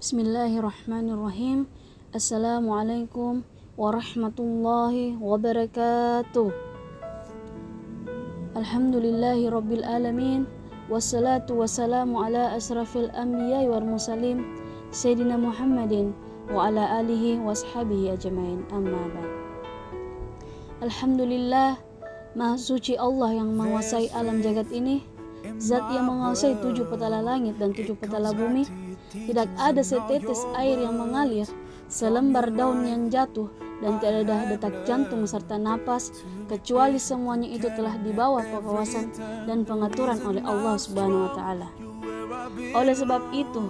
Bismillahirrahmanirrahim. Assalamualaikum warahmatullahi wabarakatuh. Alhamdulillahi rabbil alamin. Wassalatu wassalamu ala asrafil anbiya wal mursalin Sayyidina Muhammadin wa ala alihi washabihi ajmain, amma ba'd. Alhamdulillah, Maha suci Allah yang menguasai alam jagat ini, Zat yang menguasai 7 petala langit dan 7 petala bumi. Tidak ada setetes air yang mengalir, selembar daun yang jatuh, dan tidak ada detak jantung serta napas, kecuali semuanya itu telah dibawa pengawasan dan pengaturan oleh Allah Subhanahu wa Ta'ala. Oleh sebab itu,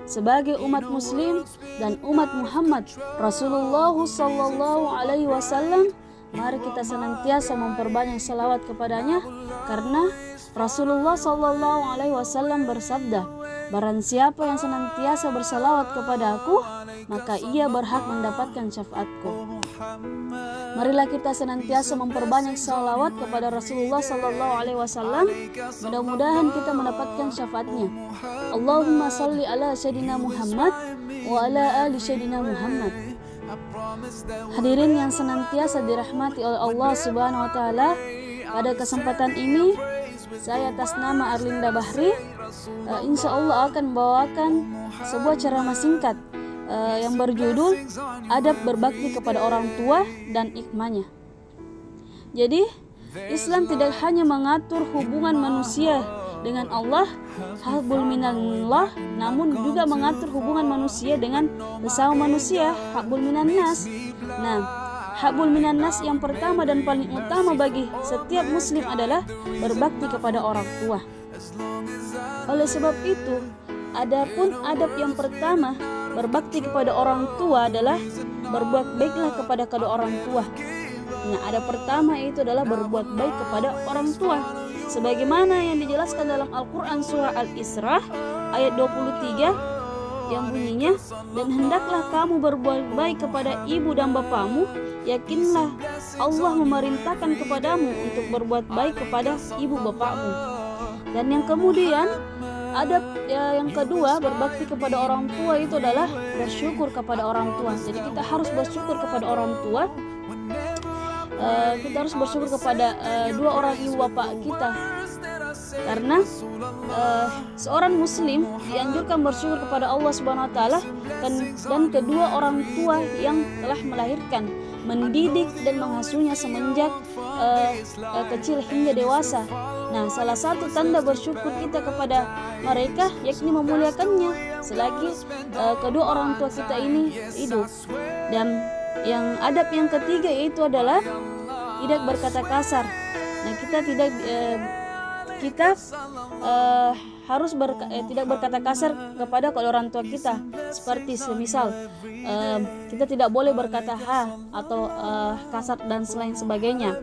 sebagai umat Muslim dan umat Muhammad Rasulullah Sallallahu Alaihi Wasallam, mari kita senantiasa memperbanyak salawat kepadanya, karena Rasulullah Sallallahu Alaihi Wasallam bersabda, barang siapa yang senantiasa bersalawat kepada aku, maka ia berhak mendapatkan syafaatku. Marilah kita senantiasa memperbanyak salawat kepada Rasulullah Sallallahu Alaihi Wasallam. Mudah-mudahan kita mendapatkan syafaatnya. Allahumma salli ala Sayyidina Muhammad wa ala ali Sayyidina Muhammad. Hadirin yang senantiasa dirahmati oleh Allah Subhanahu wa Ta'ala, pada kesempatan ini saya atas nama Arlinda Bahri insya Allah akan membawakan sebuah ceramah singkat yang berjudul Adab Berbakti kepada Orang Tua dan Hikmahnya. Jadi Islam tidak hanya mengatur hubungan manusia dengan Allah, habul minallah, namun juga mengatur hubungan manusia dengan sesama manusia, habul minannas. Nah, habul minannas yang pertama dan paling utama bagi setiap muslim adalah berbakti kepada orang tua. Oleh sebab itu, adapun adab yang pertama berbakti kepada orang tua adalah berbuat baiklah kepada kedua orang tua. Nah, adab pertama itu adalah berbuat baik kepada orang tua, sebagaimana yang dijelaskan dalam Al-Quran surah Al-Isra ayat 23 yang bunyinya, dan hendaklah kamu berbuat baik kepada ibu dan bapamu, yakinlah Allah memerintahkan kepadamu untuk berbuat baik kepada ibu bapakmu. Dan yang kemudian adab yang kedua berbakti kepada orang tua itu adalah bersyukur kepada orang tua. Jadi kita harus bersyukur kepada orang tua. Kita harus bersyukur kepada dua orang ibu bapak kita, karena seorang muslim dianjurkan bersyukur kepada Allah Subhanahu wa Ta'ala dan kedua orang tua yang telah melahirkan, mendidik dan mengasuhnya semenjak kecil hingga dewasa. Nah, salah satu tanda bersyukur kita kepada mereka yakni memuliakannya selagi kedua orang tua kita ini hidup. Dan yang adab yang ketiga yaitu adalah tidak berkata kasar. Nah, kita harus tidak berkata kasar kepada kedua orang tua kita. Seperti semisal kita tidak boleh berkata ha atau kasar dan selain sebagainya.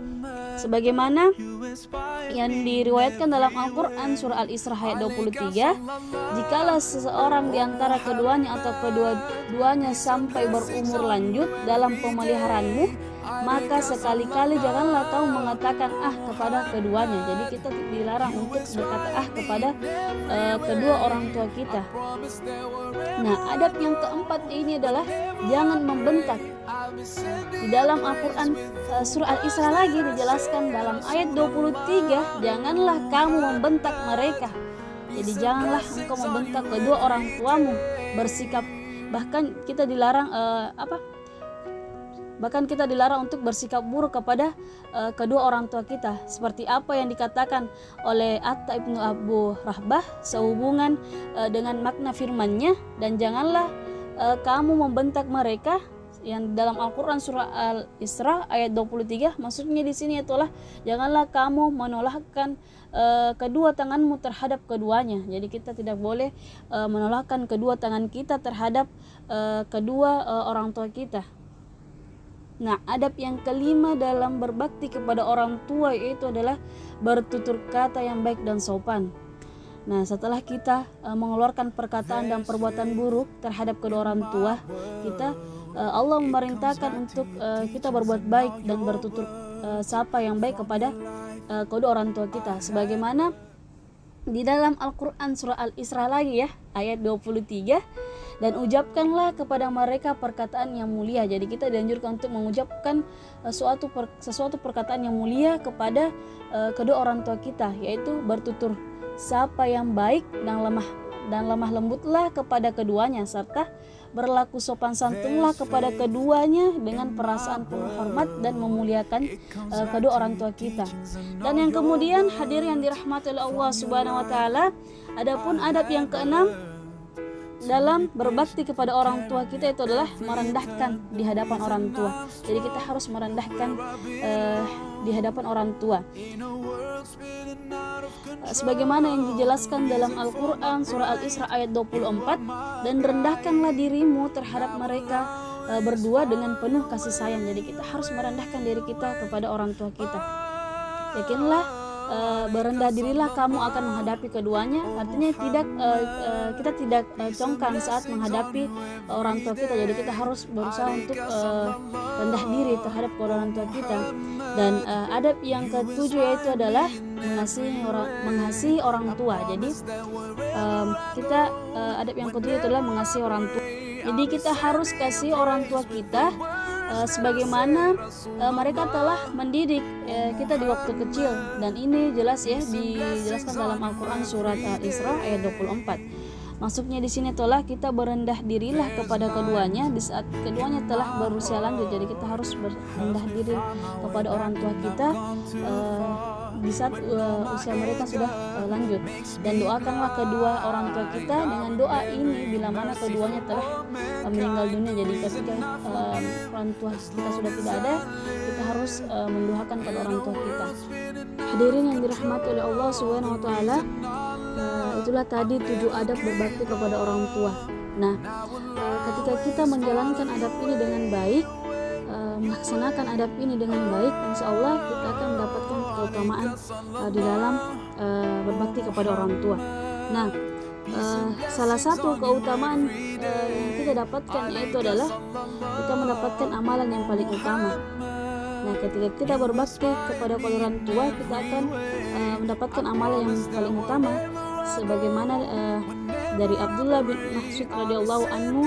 Sebagaimana yang diriwayatkan dalam Al-Quran surah Al-Isra ayat 23, jikalau seseorang di antara keduanya atau kedua-duanya sampai berumur lanjut dalam pemeliharaanmu, maka sekali-kali janganlah kau mengatakan kepada keduanya. Jadi kita dilarang untuk berkata kepada kedua orang tua kita. Nah, adab yang keempat ini adalah jangan membentak. Di dalam Al-Quran surah Al-Isra lagi dijelaskan dalam ayat 23, janganlah kamu membentak mereka. Jadi janganlah engkau membentak kedua orang tuamu, bersikap, bahkan kita dilarang Bahkan kita dilarang untuk bersikap buruk kepada kedua orang tua kita, seperti apa yang dikatakan oleh Atta ibnu Abu Rahbah sehubungan dengan makna firman-Nya, dan janganlah kamu membentak mereka, yang dalam Al-Quran surah Al-Isra ayat 23. Maksudnya di sini itulah janganlah kamu menolakkan kedua tanganmu terhadap keduanya. Jadi kita tidak boleh menolakkan kedua tangan kita terhadap kedua orang tua kita. Nah, adab yang kelima dalam berbakti kepada orang tua yaitu adalah bertutur kata yang baik dan sopan. Nah, setelah kita mengeluarkan perkataan dan perbuatan buruk terhadap kedua orang tua kita, Allah memerintahkan untuk kita berbuat baik dan bertutur sapa yang baik kepada kedua orang tua kita, sebagaimana di dalam Al-Quran surah Al-Isra lagi ya ayat 23, dan ucapkanlah kepada mereka perkataan yang mulia. Jadi kita dianjurkan untuk mengucapkan sesuatu perkataan yang mulia kepada kedua orang tua kita, yaitu bertutur sapa yang baik dan lemah lembutlah kepada keduanya, serta berlaku sopan santunlah kepada keduanya dengan perasaan penuh hormat dan memuliakan kedua orang tua kita. Dan yang kemudian hadirin yang dirahmati oleh Allah Subhanahu wa taala, adapun adab yang keenam dalam berbakti kepada orang tua kita itu adalah merendahkan di hadapan orang tua. Jadi kita harus merendahkan di hadapan orang tua. Sebagaimana yang dijelaskan dalam Al-Quran surah Al-Isra ayat 24, dan rendahkanlah dirimu terhadap mereka berdua dengan penuh kasih sayang. Jadi kita harus merendahkan diri kita kepada orang tua kita. Yakinlah berendah dirilah kamu akan menghadapi keduanya. Artinya kita tidak congkang saat menghadapi orang tua kita. Jadi kita harus berusaha untuk rendah diri terhadap orang tua kita. Dan adab yang ketujuh yaitu adalah mengasihi orang tua. Jadi adab yang ketujuh adalah mengasihi orang tua. Jadi kita harus kasih orang tua kita sebagaimana mereka telah mendidik kita di waktu kecil. Dan ini jelas ya dijelaskan dalam Al-Quran surat Al-Isra ayat 24. Maksudnya di sini telah kita berendah dirilah kepada keduanya di saat keduanya telah berusia lanjut. Jadi kita harus berendah diri kepada orang tua kita di saat usia mereka sudah lanjut. Dan doakanlah kedua orang tua kita dengan doa ini bila mana keduanya telah meninggal dunia. Jadi ketika orang tua kita sudah tidak ada, kita harus mendoakan kepada orang tua kita. Hadirin yang dirahmati oleh Allah Subhanahu wa taala, itulah tadi 7 adab berbakti kepada orang tua. Nah, ketika kita menjalankan adab ini dengan baik, melaksanakan adab ini dengan baik, insya Allah kita akan mendapatkan keutamaan di dalam berbakti kepada orang tua. Nah, salah satu keutamaan yang kita dapatkan yaitu adalah kita mendapatkan amalan yang paling utama. Nah, ketika kita berbakti kepada orang tua, kita akan mendapatkan amalan yang paling utama. Sebagaimana dari Abdullah bin Mas'ud radhiyallahu anhu,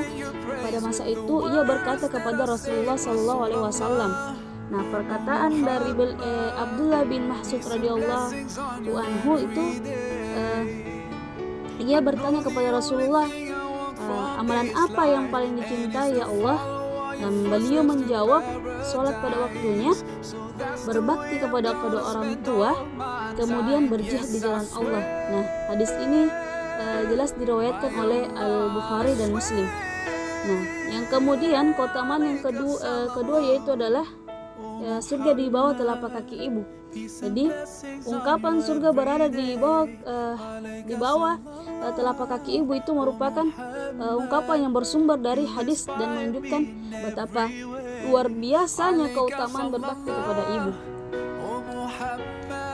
pada masa itu ia berkata kepada Rasulullah sallallahu alaihi wasallam. Nah, perkataan dari Abdullah bin Mas'ud radhiyallahu anhu itu ia bertanya kepada Rasulullah, amalan apa yang paling dicintai ya Allah? Dan beliau menjawab, sholat pada waktunya, berbakti kepada kedua orang tua, kemudian berjihad di jalan Allah. Nah, hadis ini jelas diriwayatkan oleh Al-Bukhari dan Muslim. Nah, yang kemudian keutamaan yang kedua yaitu adalah surga di bawah telapak kaki ibu. Jadi ungkapan surga berada di bawah telapak kaki ibu itu merupakan ungkapan yang bersumber dari hadis dan menunjukkan betapa luar biasanya keutamaan berbakti kepada ibu.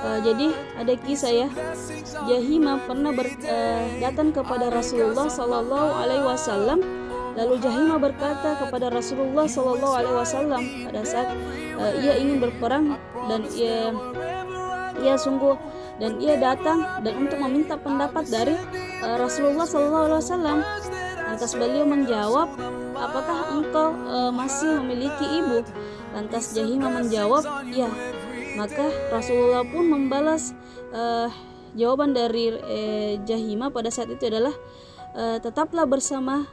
Jadi ada kisah ya, Jahimah pernah datang kepada Rasulullah Sallallahu Alaihi Wasallam. Lalu Jahimah berkata kepada Rasulullah Sallallahu Alaihi Wasallam pada saat ia ingin berperang dan ia datang dan untuk meminta pendapat dari Rasulullah Sallallahu Alaihi Wasallam. Lantas beliau menjawab, apakah engkau masih memiliki ibu? Lantas Jahimah menjawab, ya. Maka Rasulullah pun membalas jawaban dari Jahimah pada saat itu adalah, tetaplah bersama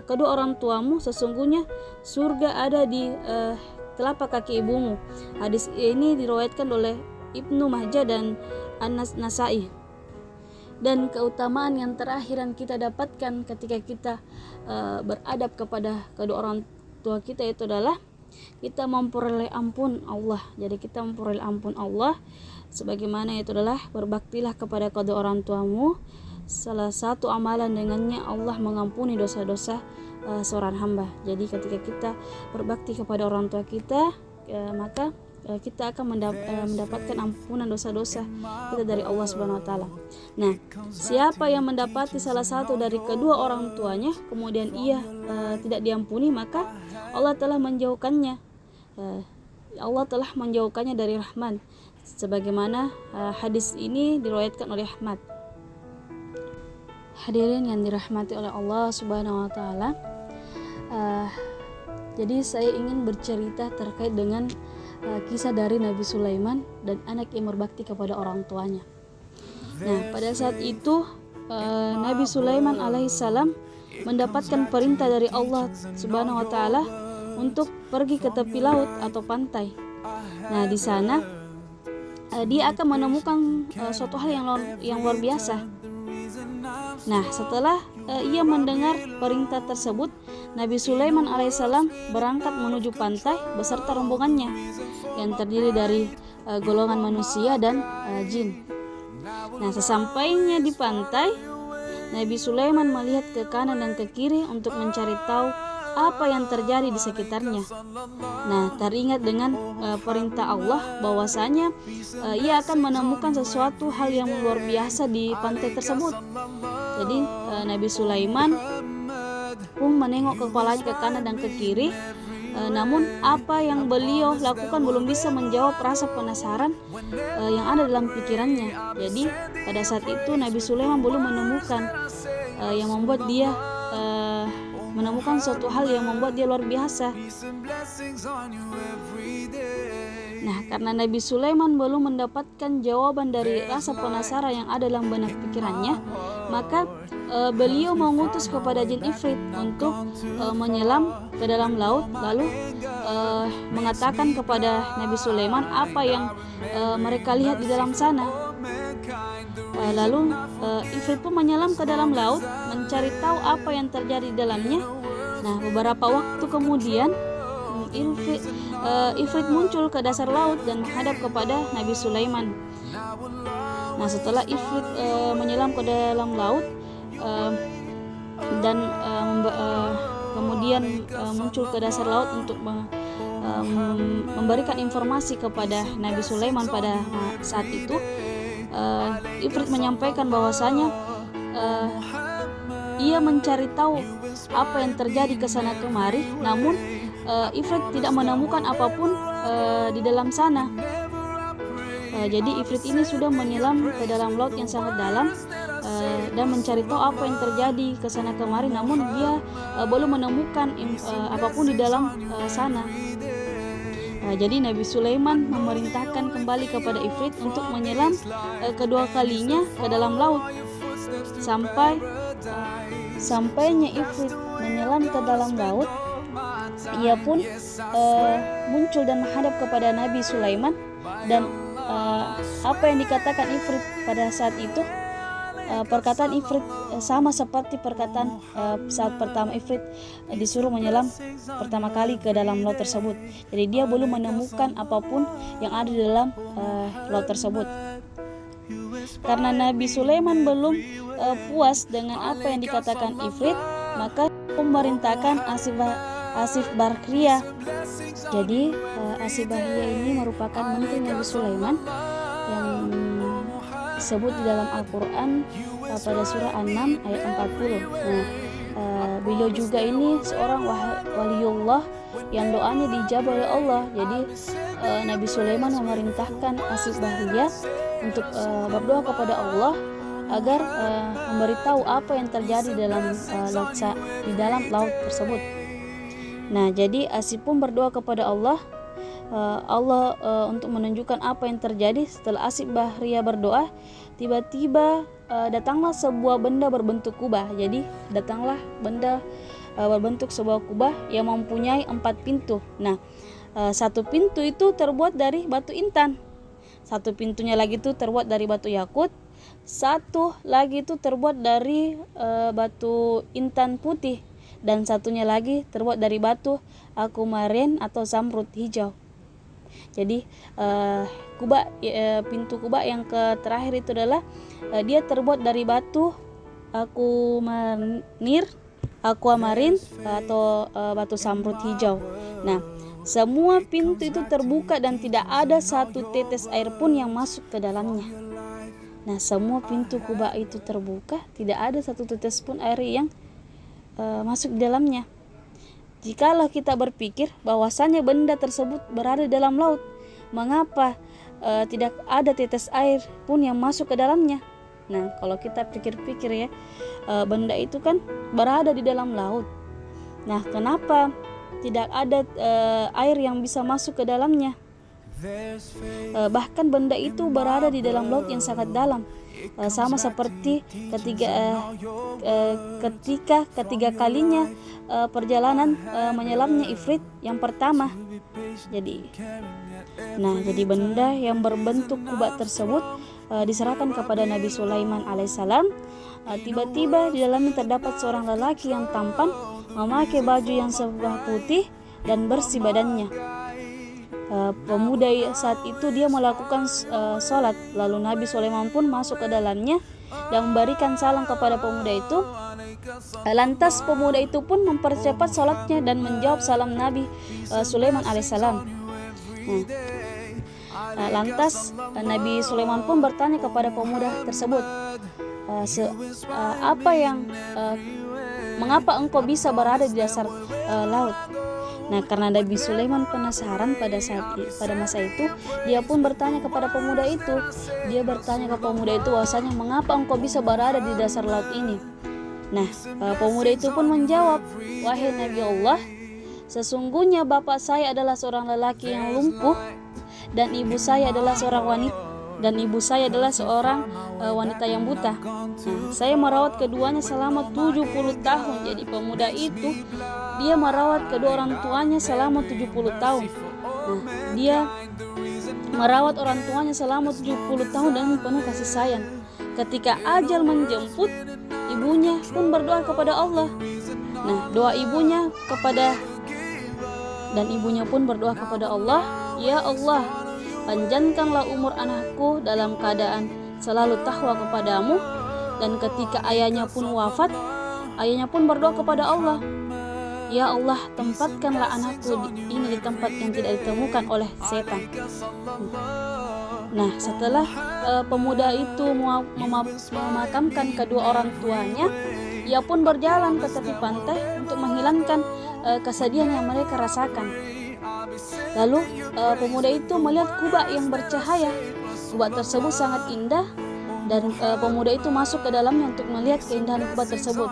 kedua orang tuamu, sesungguhnya surga ada di telapak kaki ibumu. Hadis ini diriwayatkan oleh Ibnu Majah dan An-Nasai. Dan keutamaan yang terakhir yang kita dapatkan ketika kita beradab kepada kedua orang tua kita itu adalah kita memperoleh ampun Allah. Jadi kita memperoleh ampun Allah sebagaimana itu adalah berbaktilah kepada kedua orang tuamu. Salah satu amalan dengannya Allah mengampuni dosa-dosa seorang hamba. Jadi ketika kita berbakti kepada orang tua kita, maka kita akan mendapatkan ampunan dosa-dosa kita dari Allah Subhanahu wa taala. Nah, siapa yang mendapati salah satu dari kedua orang tuanya kemudian ia tidak diampuni, maka Allah telah menjauhkannya. Allah telah menjauhkannya dari rahman. Sebagaimana hadis ini diriwayatkan oleh Ahmad. Hadirin yang dirahmati oleh Allah Subhanahu wa taala. Jadi saya ingin bercerita terkait dengan kisah dari Nabi Sulaiman dan anak yang berbakti kepada orang tuanya. Nah, pada saat itu Nabi Sulaiman alaihissalam mendapatkan perintah dari Allah Subhanahu wa taala untuk pergi ke tepi laut atau pantai. Nah, di sana dia akan menemukan suatu hal yang luar biasa. Nah, setelah ia mendengar perintah tersebut, Nabi Sulaiman alaihissalam berangkat menuju pantai beserta rombongannya yang terdiri dari golongan manusia dan jin. Nah, sesampainya di pantai, Nabi Sulaiman melihat ke kanan dan ke kiri untuk mencari tahu apa yang terjadi di sekitarnya. Nah, teringat dengan perintah Allah bahwasanya ia akan menemukan sesuatu hal yang luar biasa di pantai tersebut. Jadi Nabi Sulaiman pun menengok kepalanya ke kanan dan ke kiri. Namun apa yang beliau lakukan belum bisa menjawab rasa penasaran yang ada dalam pikirannya. Jadi pada saat itu Nabi Sulaiman belum menemukan yang membuat dia menemukan suatu hal yang membuat dia luar biasa. Nah, karena Nabi Sulaiman belum mendapatkan jawaban dari rasa penasaran yang ada dalam benak pikirannya, maka beliau mengutus kepada jin Ifrit untuk menyelam ke dalam laut, lalu mengatakan kepada Nabi Sulaiman apa yang mereka lihat di dalam sana. Lalu Ifrit pun menyelam ke dalam laut mencari tahu apa yang terjadi di dalamnya. Nah, beberapa waktu kemudian Ifrit muncul ke dasar laut dan menghadap kepada Nabi Sulaiman. Nah, setelah Ifrit menyelam ke dalam laut dan kemudian muncul ke dasar laut untuk memberikan informasi kepada Nabi Sulaiman pada saat itu, Ifrit menyampaikan bahwasanya ia mencari tahu apa yang terjadi ke sana kemari, namun Ifrit tidak menemukan apapun di dalam sana. Jadi Ifrit ini sudah menyelam ke dalam laut yang sangat dalam dan mencari tahu apa yang terjadi ke sana kemari, namun dia belum menemukan apapun di dalam sana. Jadi Nabi Sulaiman memerintahkan kembali kepada Ifrit untuk menyelam kedua kalinya ke dalam laut. Sampainya Ifrit menyelam ke dalam laut, ia pun muncul dan menghadap kepada Nabi Sulaiman, dan apa yang dikatakan Ifrit pada saat itu, perkataan Ifrit sama seperti perkataan saat pertama Ifrit disuruh menyelam pertama kali ke dalam laut tersebut. Jadi dia belum menemukan apapun yang ada di dalam laut tersebut. Karena Nabi Sulaiman belum puas dengan apa yang dikatakan Ifrit, maka memerintahkan Asif Barkhria. Jadi Asif Barkhria ini merupakan menteri Nabi Sulaiman yang disebut di dalam Al-Quran pada surah An-Naml ayat 40. Nah, beliau juga ini seorang waliullah yang doanya dijabah oleh Allah. Jadi Nabi Sulaiman memerintahkan Asif Barkhria untuk berdoa kepada Allah agar memberitahu apa yang terjadi di dalam laut tersebut. Nah, jadi Asif pun berdoa kepada Allah untuk menunjukkan apa yang terjadi. Setelah Asif Barkhria berdoa, tiba-tiba datanglah sebuah benda berbentuk kubah. Jadi datanglah benda berbentuk sebuah kubah yang mempunyai 4 pintu. Nah, satu pintu itu terbuat dari batu intan, satu pintunya lagi itu terbuat dari batu yakut, satu lagi itu terbuat dari batu intan putih, dan satunya lagi terbuat dari batu akumarin atau zamrud hijau. Jadi pintu kubah yang terakhir itu adalah dia terbuat dari batu aquamarin atau batu zamrud hijau. Nah, semua pintu itu terbuka dan tidak ada satu tetes air pun yang masuk ke dalamnya. Nah, semua pintu kubah itu terbuka, tidak ada satu tetes pun air yang masuk di dalamnya. Jikalau kita berpikir bahwasannya benda tersebut berada dalam laut, mengapa tidak ada tetes air pun yang masuk ke dalamnya? Nah, kalau kita pikir-pikir ya, benda itu kan berada di dalam laut. Nah, kenapa tidak ada air yang bisa masuk ke dalamnya? Bahkan benda itu berada di dalam laut yang sangat dalam, sama seperti ketika ketiga kalinya perjalanan menyelamnya Ifrit yang pertama. Jadi benda yang berbentuk kubah tersebut diserahkan kepada Nabi Sulaiman alaihissalam. Tiba-tiba di dalamnya terdapat seorang lelaki yang tampan, memakai baju yang sebelah putih dan bersih badannya. Pemuda saat itu dia melakukan sholat, lalu Nabi Sulaiman pun masuk ke dalamnya dan memberikan salam kepada pemuda itu. Lantas pemuda itu pun mempercepat sholatnya dan menjawab salam Nabi Sulaiman alaihissalam. Lantas Nabi Sulaiman pun bertanya kepada pemuda tersebut, mengapa engkau bisa berada di dasar laut? Nah, karena Nabi Sulaiman penasaran pada masa itu, dia pun bertanya kepada pemuda itu. Dia bertanya ke pemuda itu bahwasanya, mengapa engkau bisa berada di dasar laut ini? Nah, pemuda itu pun menjawab, wahai Nabi Allah, sesungguhnya bapak saya adalah seorang lelaki yang lumpuh dan ibu saya adalah seorang wanita yang buta. Saya merawat keduanya selama 70 tahun. Jadi pemuda itu dia merawat kedua orang tuanya selama 70 tahun. Dia merawat orang tuanya selama 70 tahun dengan penuh kasih sayang. Ketika ajal menjemput, ibunya pun berdoa kepada Allah. Ibunya pun berdoa kepada Allah, ya Allah, panjangkanlah umur anakku dalam keadaan selalu takwa kepadamu. Dan ketika ayahnya pun wafat, ayahnya pun berdoa kepada Allah, ya Allah, tempatkanlah anakku ini di tempat yang tidak ditemukan oleh setan. Nah, setelah pemuda itu memakamkan kedua orang tuanya, ia pun berjalan ke tepi pantai untuk menghilangkan kesedihan yang mereka rasakan. Lalu pemuda itu melihat kubah yang bercahaya. Kubah tersebut sangat indah dan pemuda itu masuk ke dalamnya untuk melihat keindahan kubah tersebut.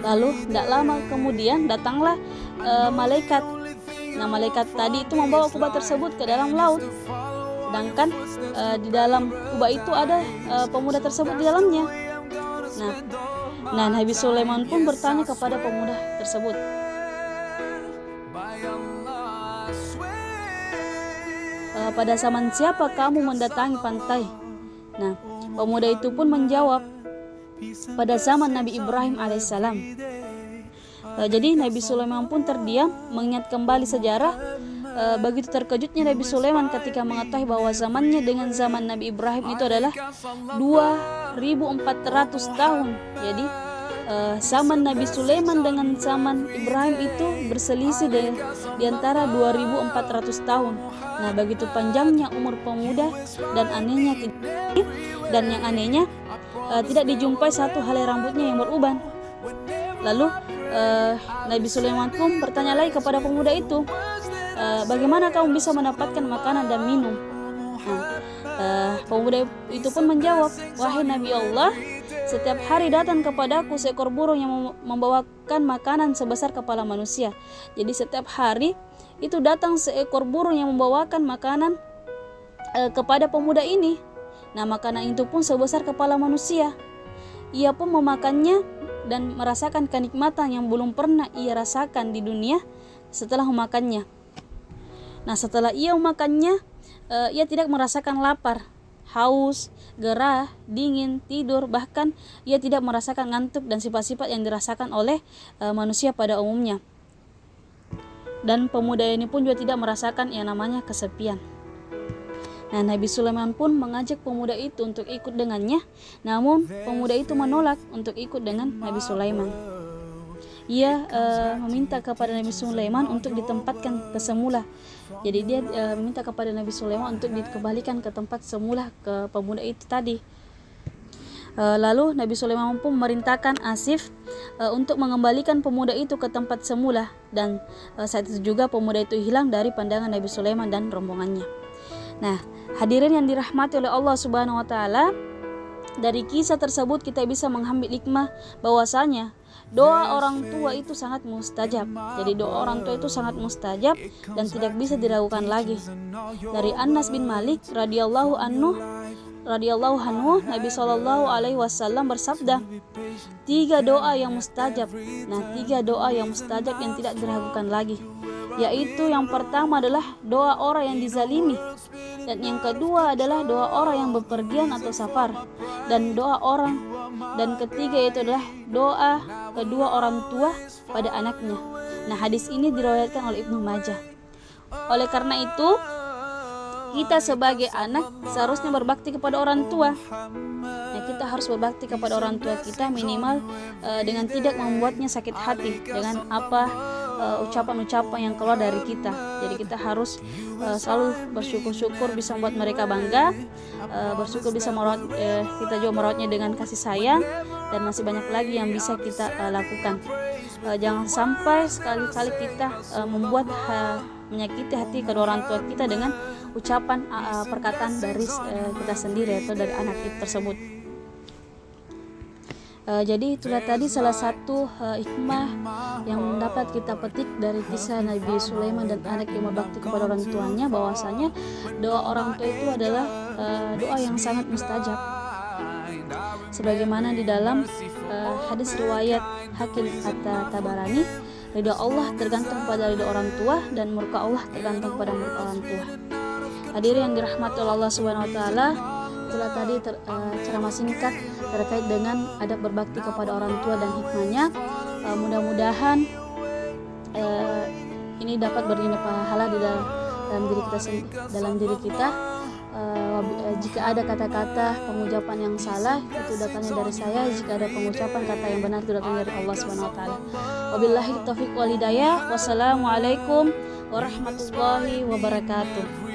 Lalu tidak lama kemudian datanglah malaikat. Nah, malaikat tadi itu membawa kubah tersebut ke dalam laut. Sedangkan di dalam kubah itu ada pemuda tersebut di dalamnya. Nah, Nabi Sulaiman pun bertanya kepada pemuda tersebut, pada zaman siapa kamu mendatangi pantai? Nah, pemuda itu pun menjawab, pada zaman Nabi Ibrahim alaihissalam. Jadi Nabi Sulaiman pun terdiam mengingat kembali sejarah. Begitu terkejutnya Nabi Sulaiman ketika mengetahui bahwa zamannya dengan zaman Nabi Ibrahim itu adalah 2400 tahun. Jadi zaman Nabi Sulaiman dengan zaman Ibrahim itu berselisih di antara 2400 tahun. Nah, begitu panjangnya umur pemuda dan yang anehnya tidak dijumpai satu helai rambutnya yang beruban. Lalu Nabi Sulaiman pun bertanya lagi kepada pemuda itu, bagaimana kamu bisa mendapatkan makanan dan minum? Pemuda itu pun menjawab, wahai Nabi Allah, setiap hari datang kepadaku seekor burung yang membawakan makanan sebesar kepala manusia. Jadi setiap hari itu datang seekor burung yang membawakan makanan kepada pemuda ini. Nah, makanan itu pun sebesar kepala manusia. Ia pun memakannya dan merasakan kenikmatan yang belum pernah ia rasakan di dunia setelah memakannya. Nah, setelah ia memakannya, ia tidak merasakan lapar, haus, gerah, dingin, tidur, bahkan ia tidak merasakan ngantuk dan sifat-sifat yang dirasakan oleh manusia pada umumnya. Dan pemuda ini pun juga tidak merasakan yang namanya kesepian. Nah, Nabi Sulaiman pun mengajak pemuda itu untuk ikut dengannya, namun pemuda itu menolak untuk ikut dengan Nabi Sulaiman. Ia meminta kepada Nabi Sulaiman untuk ditempatkan ke semula. Jadi dia meminta kepada Nabi Sulaiman untuk dikembalikan ke tempat semula ke pemuda itu tadi. Lalu Nabi Sulaiman pun memerintahkan Asif untuk mengembalikan pemuda itu ke tempat semula, dan saat itu juga pemuda itu hilang dari pandangan Nabi Sulaiman dan rombongannya. Nah, hadirin yang dirahmati oleh Allah Subhanahu wa taala, Dari kisah tersebut kita bisa mengambil hikmah bahwasanya doa orang tua itu sangat mustajab. Jadi doa orang tua itu sangat mustajab dan tidak bisa diragukan lagi. Dari Anas bin Malik radhiyallahu anhu, Nabi Shallallahu alaihi wasallam bersabda, 3 doa yang mustajab. Nah, 3 doa yang mustajab yang tidak diragukan lagi, yaitu yang pertama adalah doa orang yang dizalimi, dan yang kedua adalah doa orang yang bepergian atau safar, dan ketiga itu adalah doa kedua orang tua pada anaknya. Nah, hadis ini diriwayatkan oleh Ibnu Majah. Oleh karena itu, kita sebagai anak seharusnya berbakti kepada orang tua. Nah, kita harus berbakti kepada orang tua kita minimal dengan tidak membuatnya sakit hati dengan apa ucapan-ucapan yang keluar dari kita. Jadi kita harus selalu bersyukur bisa membuat mereka bangga, bersyukur bisa merawat, kita juga merawatnya dengan kasih sayang, dan masih banyak lagi yang bisa kita lakukan. Jangan sampai sekali-kali kita membuat menyakiti hati kedua orang tua kita dengan ucapan perkataan dari kita sendiri atau dari anak itu tersebut. Jadi itulah tadi salah satu hikmah yang dapat kita petik dari kisah Nabi Sulaiman dan anak yang berbakti kepada orang tuanya, bahwasanya doa orang tua itu adalah doa yang sangat mustajab. Sebagaimana di dalam hadis riwayat Hakim At-Tabarani, ridha Allah tergantung pada ridha orang tua dan murka Allah tergantung pada murka orang tua. Hadirin yang dirahmati Allah Subhanahu wa taala, itulah tadi ceramah singkat terkait dengan adab berbakti kepada orang tua dan hikmahnya. Mudah-mudahan ini dapat bernilai pahala di dalam diri kita. Jika ada kata-kata pengucapan yang salah, itu datangnya dari saya. Jika ada pengucapan kata yang benar, itu datangnya dari Allah Subhanahu wa taala. Wabillahi taufiq wal hidayah. Wassalamualaikum warahmatullahi wabarakatuh.